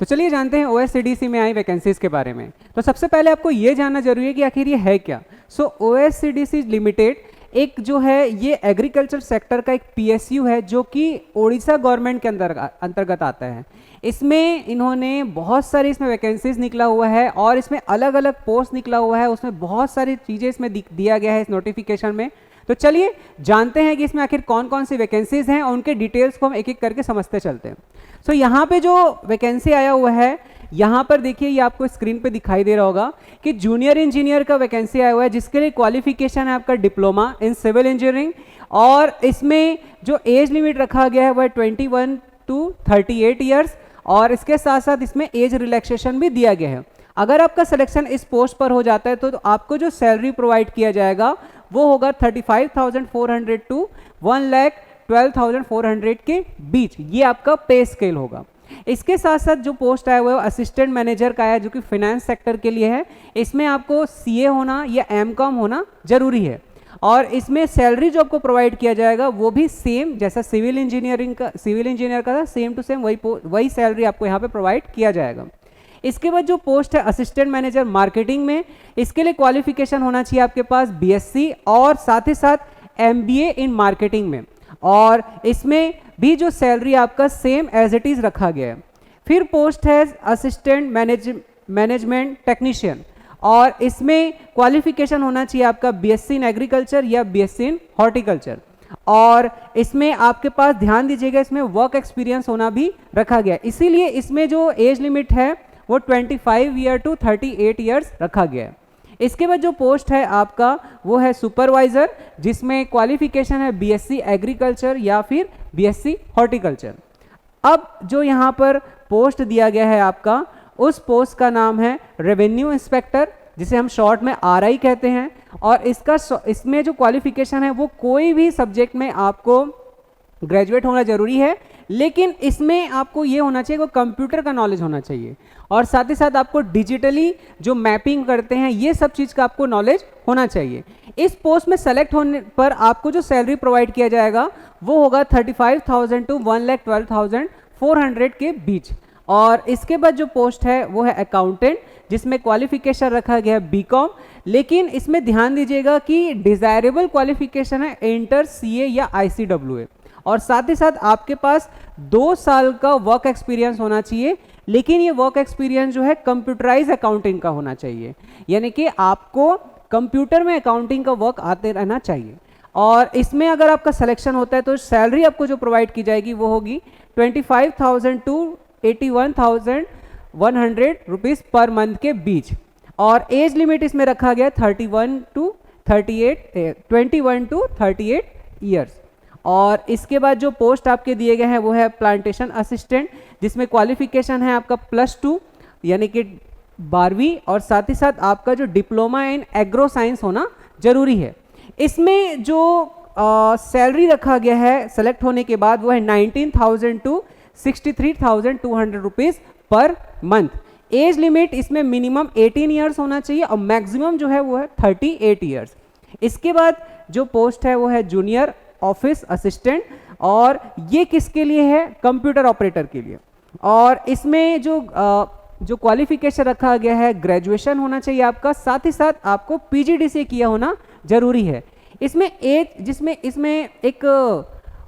तो चलिए जानते हैं OSCDC में आई वैकेंसीज के बारे में। तो सबसे पहले आपको ये जानना जरूरी है कि आखिर ये है क्या। सो OSCDC लिमिटेड एक जो है ये एग्रीकल्चर सेक्टर का एक PSU है जो कि ओडिशा गवर्नमेंट के अंतर्गत आता है। इसमें इन्होंने बहुत सारी इसमें वैकेंसीज निकला हुआ है और इसमें अलग अलग पोस्ट निकला हुआ है, उसमें बहुत सारी चीज़ें इसमें दिया गया है इस नोटिफिकेशन में। तो चलिए जानते हैं कि इसमें आखिर कौन कौन सी वैकेंसीज हैं और उनके डिटेल्स को हम एक एक करके समझते चलते हैं। सो यहाँ पे जो वैकेंसी आया हुआ है, यहाँ पर देखिए ये आपको स्क्रीन पे दिखाई दे रहा होगा कि जूनियर इंजीनियर का वैकेंसी आया हुआ है जिसके लिए क्वालिफिकेशन है आपका डिप्लोमा इन सिविल इंजीनियरिंग और इसमें जो एज लिमिट रखा गया है वह 21 to 38 ईयर्स और इसके साथ साथ इसमें एज रिलैक्सेशन भी दिया गया है। अगर आपका सिलेक्शन इस पोस्ट पर हो जाता है तो आपको जो सैलरी प्रोवाइड किया जाएगा वो होगा 35,400 to 1,12,400 के बीच, ये आपका पे स्केल होगा। इसके साथ साथ जो पोस्ट आया हुआ है असिस्टेंट मैनेजर का है जो कि फाइनेंस सेक्टर के लिए है। इसमें आपको CA होना या MCOM होना जरूरी है और इसमें सैलरी जो आपको प्रोवाइड किया जाएगा वो भी सेम जैसा सिविल इंजीनियर का था, सेम टू सेम वही सैलरी आपको यहाँ पे प्रोवाइड किया जाएगा। इसके बाद जो पोस्ट है असिस्टेंट मैनेजर मार्केटिंग में, इसके लिए क्वालिफिकेशन होना चाहिए आपके पास BSc और साथ ही साथ MBA इन मार्केटिंग में और इसमें भी जो सैलरी आपका सेम एज इट इज रखा गया है। फिर पोस्ट है असिस्टेंट मैनेजमेंट टेक्नीशियन और इसमें क्वालिफिकेशन होना चाहिए आपका BSc इन एग्रीकल्चर या BSc इन हॉर्टिकल्चर और इसमें आपके पास ध्यान दीजिएगा इसमें वर्क एक्सपीरियंस होना भी रखा गया है, इसीलिए इसमें जो एज लिमिट है वो 25 ईयर टू 38 ईयर्स रखा गया है। इसके बाद जो पोस्ट है आपका वो है सुपरवाइजर जिसमें क्वालिफिकेशन है BSc एग्रीकल्चर या फिर BSc हॉर्टिकल्चर। अब जो यहाँ पर पोस्ट दिया गया है आपका उस पोस्ट का नाम है रेवेन्यू इंस्पेक्टर जिसे हम शॉर्ट में RI कहते हैं और इसमें जो क्वालिफिकेशन है वो कोई भी सब्जेक्ट में आपको ग्रेजुएट होना जरूरी है, लेकिन इसमें आपको ये होना चाहिए कि कंप्यूटर का नॉलेज होना चाहिए और साथ ही साथ आपको डिजिटली जो मैपिंग करते हैं ये सब चीज़ का आपको नॉलेज होना चाहिए। इस पोस्ट में सेलेक्ट होने पर आपको जो सैलरी प्रोवाइड किया जाएगा वो होगा 35,000 to 1,12,400 के बीच और इसके बाद जो पोस्ट है वो है अकाउंटेंट जिसमें क्वालिफिकेशन रखा गया है BCom, लेकिन इसमें ध्यान दीजिएगा कि डिजायरेबल क्वालिफिकेशन है इंटर CA या ICWA और साथ ही साथ आपके पास 2 साल का वर्क एक्सपीरियंस होना चाहिए, लेकिन ये वर्क एक्सपीरियंस जो है कंप्यूटराइज अकाउंटिंग का होना चाहिए, यानी कि आपको कंप्यूटर में अकाउंटिंग का वर्क आते रहना चाहिए। और इसमें अगर आपका सिलेक्शन होता है तो सैलरी आपको जो प्रोवाइड की जाएगी वो होगी 25,000 to 81,100 रुपीज़ पर मंथ के बीच और एज लिमिट इसमें रखा गया 21 to 38 ईयर्स। और इसके बाद जो पोस्ट आपके दिए गए हैं वो है प्लांटेशन असिस्टेंट जिसमें क्वालिफिकेशन है आपका +2 यानी कि 12वीं और साथ ही साथ आपका जो डिप्लोमा इन एग्रो साइंस होना जरूरी है। इसमें जो सैलरी रखा गया है सेलेक्ट होने के बाद वो है 19,000 to 63,200 rupees per month. Age limit इसमें मिनिमम 18 ईयर्स होना चाहिए और मैक्सिमम जो है वो है 38 ईयर्स। इसके बाद जो पोस्ट है वो है जूनियर ऑफिस असिस्टेंट और ये किसके लिए है? कंप्यूटर ऑपरेटर के लिए। और इसमें जो क्वालिफिकेशन रखा गया है ग्रेजुएशन होना चाहिए आपका, साथ ही साथ आपको PGDCA किया होना जरूरी है। इसमें एक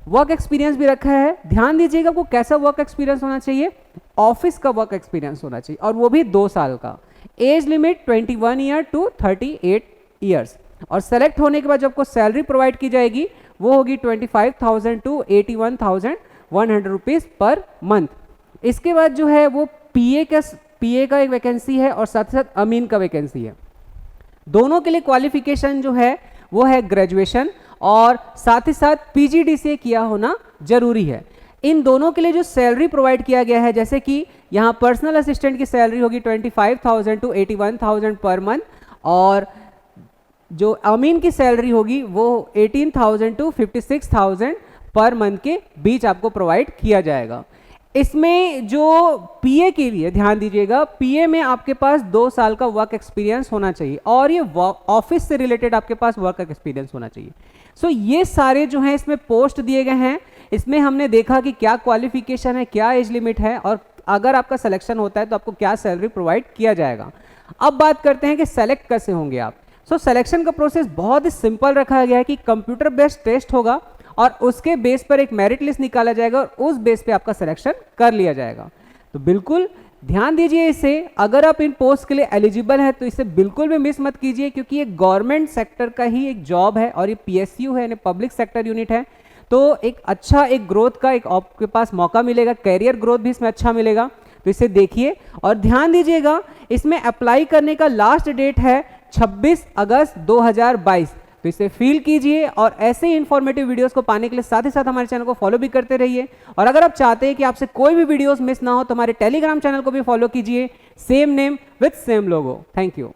वर्क एक्सपीरियंस भी रखा है। ध्यान दीजिएगा को कैसा वर्क एक्सपीरियंस होना चाहिए, ऑफिस का वर्क एक्सपीरियंस होना चाहिए और वो भी 2 साल का। Age limit 21 year to 38 years और सेलेक्ट होने के बाद जो आपको सैलरी प्रोवाइड की जाएगी वो होगी 25,000 टू 81,100 रुपीज़ पर मंथ। इसके बाद जो है वो PA का एक वैकेंसी है और साथ ही साथ अमीन का वैकेंसी है। दोनों के लिए क्वालिफिकेशन जो है वो है ग्रेजुएशन और साथ ही साथ PGDCA किया होना जरूरी है। इन दोनों के लिए जो सैलरी प्रोवाइड किया गया है, जैसे कि यहाँ पर्सनल असिस्टेंट की सैलरी होगी 25,000 टू 81,000 पर मंथ और जो अमीन की सैलरी होगी वो 18,000 टू 56,000 पर मंथ के बीच आपको प्रोवाइड किया जाएगा। इसमें जो PA के लिए ध्यान दीजिएगा, PA में आपके पास 2 साल का वर्क एक्सपीरियंस होना चाहिए और ये ऑफिस से रिलेटेड आपके पास वर्क एक्सपीरियंस होना चाहिए। सो ये सारे जो हैं इसमें पोस्ट दिए गए हैं। इसमें हमने देखा कि क्या क्वालिफिकेशन है, क्या एज लिमिट है और अगर आपका सिलेक्शन होता है तो आपको क्या सैलरी प्रोवाइड किया जाएगा। अब बात करते हैं कि सेलेक्ट कैसे होंगे आप। सिलेक्शन का प्रोसेस बहुत ही सिंपल रखा गया है कि कंप्यूटर बेस्ड टेस्ट होगा और उसके बेस पर एक मेरिट लिस्ट निकाला जाएगा और उस बेस पे आपका सिलेक्शन कर लिया जाएगा। तो बिल्कुल ध्यान दीजिए इसे, अगर आप इन पोस्ट के लिए एलिजिबल है तो इसे बिल्कुल भी मिस मत कीजिए, क्योंकि ये गवर्नमेंट सेक्टर का ही एक जॉब है और ये PSU है, यानी पब्लिक सेक्टर यूनिट है। तो एक अच्छा एक ग्रोथ का एक आपके पास मौका मिलेगा, कैरियर ग्रोथ भी इसमें अच्छा मिलेगा। तो इसे देखिए और ध्यान दीजिएगा, इसमें अप्लाई करने का लास्ट डेट है 26 अगस्त 2022। तो इसे फील कीजिए और ऐसे ही इंफॉर्मेटिव वीडियोस को पाने के लिए साथ ही साथ हमारे चैनल को फॉलो भी करते रहिए। और अगर आप चाहते हैं कि आपसे कोई भी वीडियोस मिस ना हो तो हमारे टेलीग्राम चैनल को भी फॉलो कीजिए, same name with same logo. Thank you.